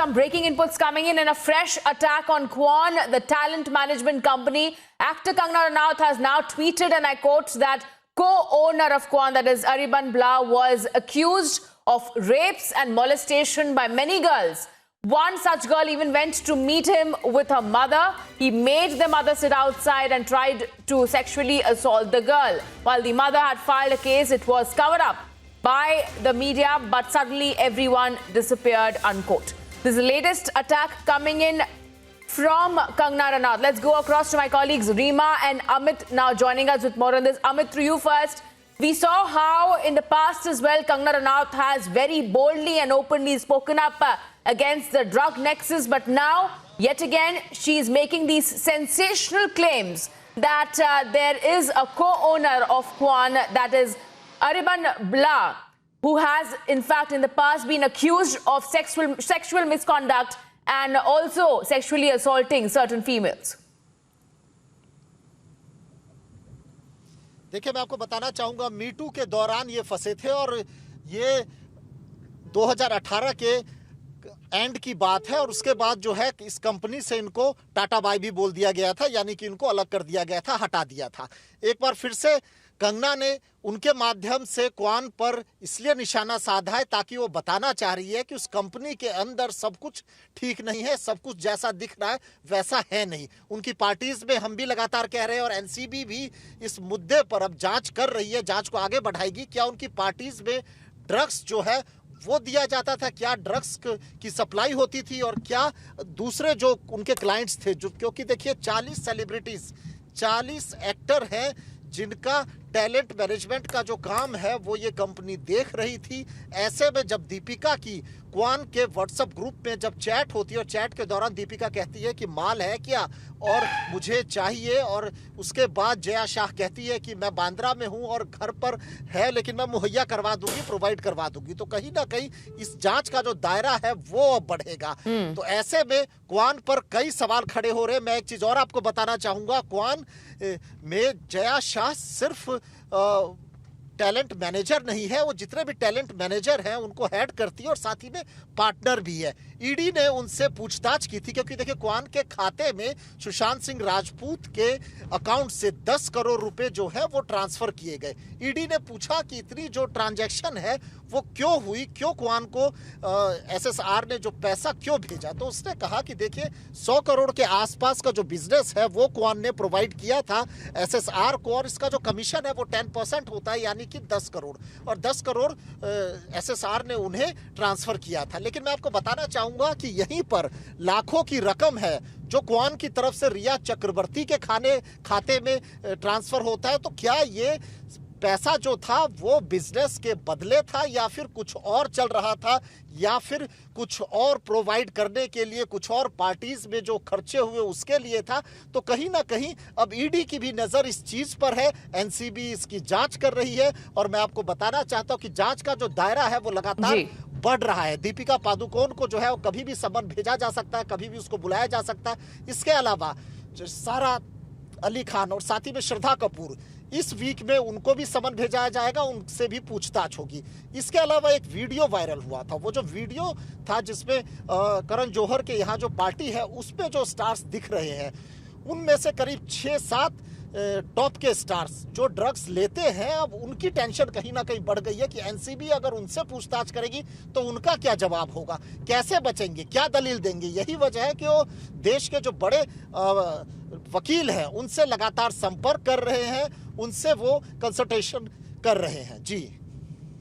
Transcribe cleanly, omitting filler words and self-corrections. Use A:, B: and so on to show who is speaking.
A: Some breaking inputs coming in a fresh attack on Kwon, the talent management company. Actor Kangana Ranaut has now tweeted, and I quote, that co-owner of Kwon, that is Ariban Bla, was accused of rapes and molestation by many girls. One such girl even went to meet him with her mother. He made the mother sit outside and tried to sexually assault the girl. While the mother had filed a case, it was covered up by the media, but suddenly everyone disappeared, unquote. This is the latest attack coming in from Kangana Ranaut. Let's go across to my colleagues Reema and Amit now joining us with more on this. Amit, through you first. We saw how in the past as well Kangana Ranaut has very boldly and openly spoken up against the drug nexus, but now yet again she is making these sensational claims that there is a co-owner of Kwon, that is Ariban Bla, who has in fact in the past been accused of sexual misconduct and also sexually assaulting certain females.
B: देखिए, मैं आपको बताना चाहूँगा, me too के दौरान ये फंसे थे और ये 2018 के एंड की बात है और उसके बाद जो है इस कंपनी से इनको टाटा बाय भी बोल दिया गया था, यानी कि इनको अलग कर दिया गया था, हटा दिया था। एक बार फिर से कंगना ने उनके माध्यम से क्वान पर इसलिए निशाना साधा है ताकि वो बताना चाह रही है कि उस कंपनी के अंदर सब कुछ ठीक नहीं है, सब कुछ जैसा दिख रहा है वैसा है नहीं। उनकी पार्टीज में हम भी लगातार कह रहे हैं और एनसीबी भी इस मुद्दे पर अब जांच कर रही है, जांच को आगे बढ़ाएगी। क्या उनकी पार्टीज में ड्रग्स जो है वो दिया जाता था, क्या ड्रग्स की सप्लाई होती थी और क्या दूसरे जो उनके क्लाइंट्स थे, जो क्योंकि देखिए 40 सेलिब्रिटीज, 40 एक्टर हैं जिनका टैलेंट मैनेजमेंट का जो काम है वो ये कंपनी देख रही थी। ऐसे में जब दीपिका की क्वान के व्हाट्सएप ग्रुप में जब चैट होती है और चैट के दौरान दीपिका कहती है कि माल है क्या और मुझे चाहिए, और उसके बाद जया शाह कहती है कि मैं बांद्रा में हूं और घर पर है लेकिन मैं मुहैया करवा दूंगी, प्रोवाइड करवा दूंगी, तो कहीं ना कहीं इस जांच का जो दायरा है वो अब बढ़ेगा। तो ऐसे में क्वान पर कई सवाल खड़े हो रहे हैं। मैं एक चीज और आपको बताना चाहूंगा, क्वान में जया शाह सिर्फ टैलेंट मैनेजर नहीं है, वो जितने भी टैलेंट मैनेजर हैं उनको हेड करती है और साथ ही में पार्टनर भी है। ईडी ने उनसे पूछताछ की थी क्योंकि देखिए क्वान के खाते में सुशांत सिंह राजपूत के अकाउंट से 10 करोड़ रुपए जो है वो ट्रांसफर किए गए। ईडी ने पूछा कि इतनी जो ट्रांजैक्शन है वो क्यों हुई, क्यों क्वान को एसएसआर ने जो पैसा क्यों भेजा, तो उसने कहा कि देखिए 100 करोड़ के आसपास का जो बिजनेस है वो क्वान ने प्रोवाइड किया था एसएसआर को और इसका जो कमीशन है वो 10% होता है, यानी कि 10 करोड़, और 10 करोड़ एसएसआर ने उन्हें ट्रांसफर किया था। लेकिन मैं आपको बताना चाहूंगा कि यहीं पर लाखों की रकम है जो क्वान की तरफ से रिया चक्रवर्ती के खाते में ट्रांसफर होता है। तो क्या ये पैसा जो था वो बिजनेस के बदले था या फिर कुछ और चल रहा था या फिर कुछ और प्रोवाइड करने के लिए कुछ और पार्टीज में जो खर्चे हुए उसके लिए था? तो कहीं ना कहीं अब ईडी की भी नजर इस चीज पर है, एनसीबी इसकी जांच कर रही है और मैं आपको बताना चाहता हूं कि जांच का जो दायरा है वो लगातार बढ़ रहा है। दीपिका पादुकोण को जो है वो कभी भी समन भेजा जा सकता है, कभी भी उसको बुलाया जा सकता है। इसके अलावा सारा अली खान और साथ ही में श्रद्धा कपूर, इस वीक में उनको भी समन भेजा जाएगा, उनसे भी पूछताछ होगी। इसके अलावा एक वीडियो वायरल हुआ था, वो जो वीडियो था जिसमें करण जौहर के यहाँ जो पार्टी है उसमें जो स्टार्स दिख रहे हैं उनमें से करीब 6-7 टॉप के स्टार्स जो ड्रग्स लेते हैं, अब उनकी टेंशन कहीं ना कहीं बढ़ गई है कि एनसीबी अगर उनसे पूछताछ करेगी तो उनका क्या जवाब होगा, कैसे बचेंगे, क्या दलील देंगे। यही वजह है कि वो देश के जो बड़े वकील हैं उनसे लगातार संपर्क कर रहे हैं, उनसे वो कंसल्टेशन कर रहे हैं। जी।